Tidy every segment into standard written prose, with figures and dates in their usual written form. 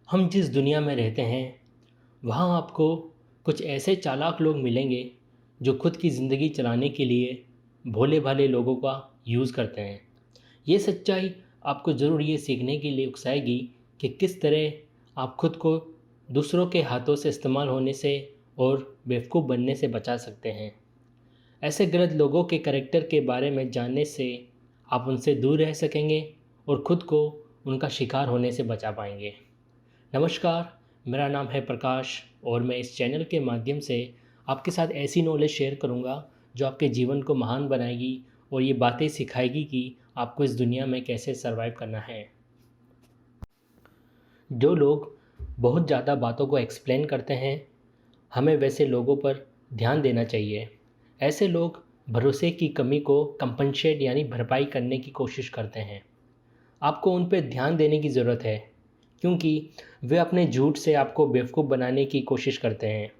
हम जिस दुनिया में रहते हैं वहाँ आपको कुछ ऐसे चालाक लोग मिलेंगे जो खुद की ज़िंदगी चलाने के लिए भोले भाले लोगों का यूज़ करते हैं। ये सच्चाई आपको ज़रूर ये सीखने के लिए उकसाएगी कि किस तरह आप खुद को दूसरों के हाथों से इस्तेमाल होने से और बेवकूफ़ बनने से बचा सकते हैं। ऐसे गलत लोगों के करैक्टर के बारे में जानने से आप उनसे दूर रह सकेंगे और ख़ुद को उनका शिकार होने से बचा पाएंगे। नमस्कार, मेरा नाम है प्रकाश और मैं इस चैनल के माध्यम से आपके साथ ऐसी नॉलेज शेयर करूंगा जो आपके जीवन को महान बनाएगी और ये बातें सिखाएगी कि आपको इस दुनिया में कैसे सरवाइव करना है। जो लोग बहुत ज़्यादा बातों को एक्सप्लेन करते हैं, हमें वैसे लोगों पर ध्यान देना चाहिए। ऐसे लोग भरोसे की कमी को कंपनसेट यानी भरपाई करने की कोशिश करते हैं। आपको उन पर ध्यान देने की ज़रूरत है क्योंकि वे अपने झूठ से आपको बेवकूफ़ बनाने की कोशिश करते हैं।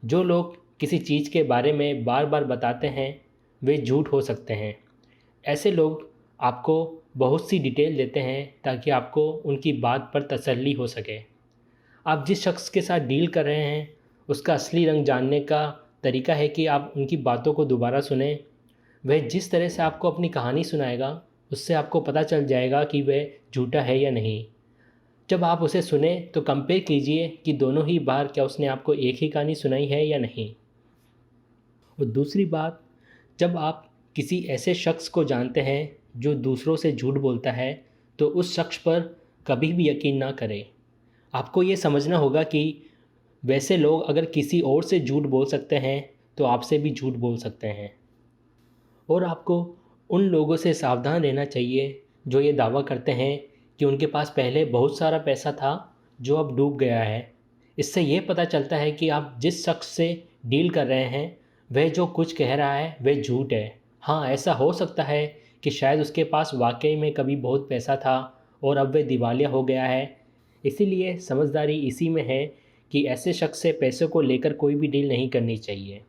जो लोग किसी चीज़ के बारे में बार बार बताते हैं वे झूठ हो सकते हैं। ऐसे लोग आपको बहुत सी डिटेल देते हैं ताकि आपको उनकी बात पर तसल्ली हो सके। आप जिस शख्स के साथ डील कर रहे हैं उसका असली रंग जानने का तरीका है कि आप उनकी बातों को दोबारा सुनें। वह जिस तरह से आपको अपनी कहानी सुनाएगा उससे आपको पता चल जाएगा कि वह झूठा है या नहीं। जब आप उसे सुने तो कंपेयर कीजिए कि दोनों ही बार क्या उसने आपको एक ही कहानी सुनाई है या नहीं। और दूसरी बात, जब आप किसी ऐसे शख्स को जानते हैं जो दूसरों से झूठ बोलता है तो उस शख्स पर कभी भी यकीन ना करें। आपको ये समझना होगा कि वैसे लोग अगर किसी और से झूठ बोल सकते हैं तो आपसे भी झूठ बोल सकते हैं। और आपको उन लोगों से सावधान रहना चाहिए जो ये दावा करते हैं कि उनके पास पहले बहुत सारा पैसा था जो अब डूब गया है। इससे ये पता चलता है कि आप जिस शख्स से डील कर रहे हैं वह जो कुछ कह रहा है वह झूठ है। हाँ, ऐसा हो सकता है कि शायद उसके पास वाकई में कभी बहुत पैसा था और अब वह दिवालिया हो गया है। इसीलिए समझदारी इसी में है कि ऐसे शख्स से पैसों को लेकर कोई भी डील नहीं करनी चाहिए।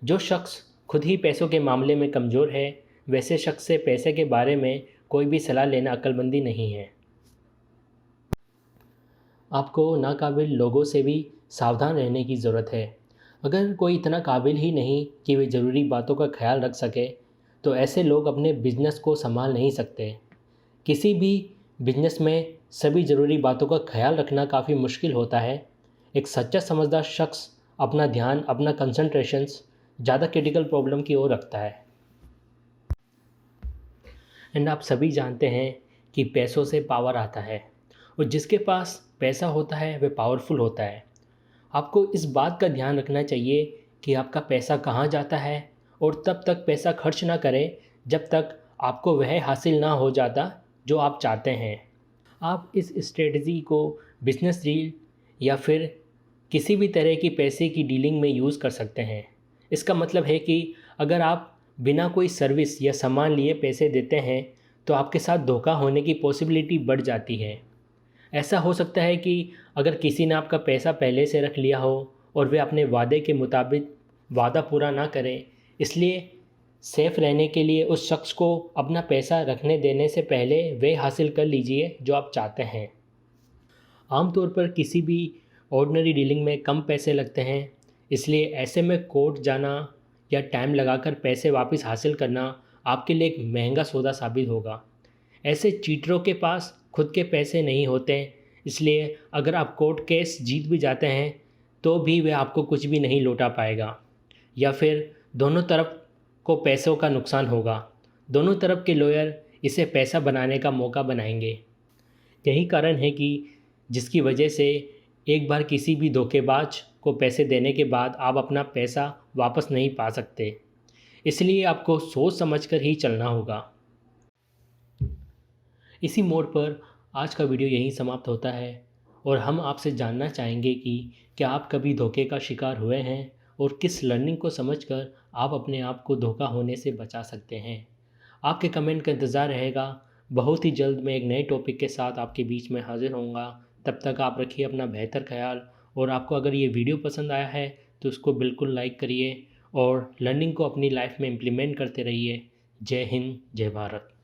जो शख्स खुद ही पैसों के मामले में कमज़ोर है वैसे शख्स से पैसे के बारे में कोई भी सलाह लेना अक्लमंदी नहीं है। आपको नाकाबिल लोगों से भी सावधान रहने की ज़रूरत है। अगर कोई इतना काबिल ही नहीं कि वे ज़रूरी बातों का ख्याल रख सके तो ऐसे लोग अपने बिजनेस को संभाल नहीं सकते। किसी भी बिजनेस में सभी ज़रूरी बातों का ख्याल रखना काफ़ी मुश्किल होता है। एक सच्चा समझदार शख्स अपना ध्यान, अपना कंसंट्रेशंस ज़्यादा क्रिटिकल प्रॉब्लम की ओर रखता है। एंड आप सभी जानते हैं कि पैसों से पावर आता है और जिसके पास पैसा होता है वह पावरफुल होता है। आपको इस बात का ध्यान रखना चाहिए कि आपका पैसा कहाँ जाता है और तब तक पैसा खर्च ना करें जब तक आपको वह हासिल ना हो जाता जो आप चाहते हैं। आप इस स्ट्रेटजी को बिजनेस डील या फिर किसी भी तरह की पैसे की डीलिंग में यूज़ कर सकते हैं। इसका मतलब है कि अगर आप बिना कोई सर्विस या सामान लिए पैसे देते हैं तो आपके साथ धोखा होने की पॉसिबिलिटी बढ़ जाती है। ऐसा हो सकता है कि अगर किसी ने आपका पैसा पहले से रख लिया हो और वे अपने वादे के मुताबिक वादा पूरा ना करें, इसलिए सेफ़ रहने के लिए उस शख्स को अपना पैसा रखने देने से पहले वे हासिल कर लीजिए जो आप चाहते हैं। आमतौर पर किसी भी ऑर्डिनरी डीलिंग में कम पैसे लगते हैं, इसलिए ऐसे में कोर्ट जाना या टाइम लगाकर पैसे वापस हासिल करना आपके लिए एक महंगा सौदा साबित होगा। ऐसे चीटरों के पास खुद के पैसे नहीं होते, इसलिए अगर आप कोर्ट केस जीत भी जाते हैं तो भी वह आपको कुछ भी नहीं लौटा पाएगा या फिर दोनों तरफ को पैसों का नुकसान होगा। दोनों तरफ के लॉयर इसे पैसा बनाने का मौका बनाएंगे। यही कारण है कि जिसकी वजह से एक बार किसी भी धोखेबाज को पैसे देने के बाद आप अपना पैसा वापस नहीं पा सकते। इसलिए आपको सोच समझकर ही चलना होगा। इसी मोड़ पर आज का वीडियो यहीं समाप्त होता है और हम आपसे जानना चाहेंगे कि क्या आप कभी धोखे का शिकार हुए हैं और किस लर्निंग को समझकर आप अपने आप को धोखा होने से बचा सकते हैं। आपके कमेंट का इंतज़ार रहेगा। बहुत ही जल्द मैं एक नए टॉपिक के साथ आपके बीच में हाजिर होऊंगा। तब तक आप रखिए अपना बेहतर ख्याल और आपको अगर ये वीडियो पसंद आया है तो उसको बिल्कुल लाइक करिए और लर्निंग को अपनी लाइफ में इम्प्लीमेंट करते रहिए। जय हिंद, जय भारत।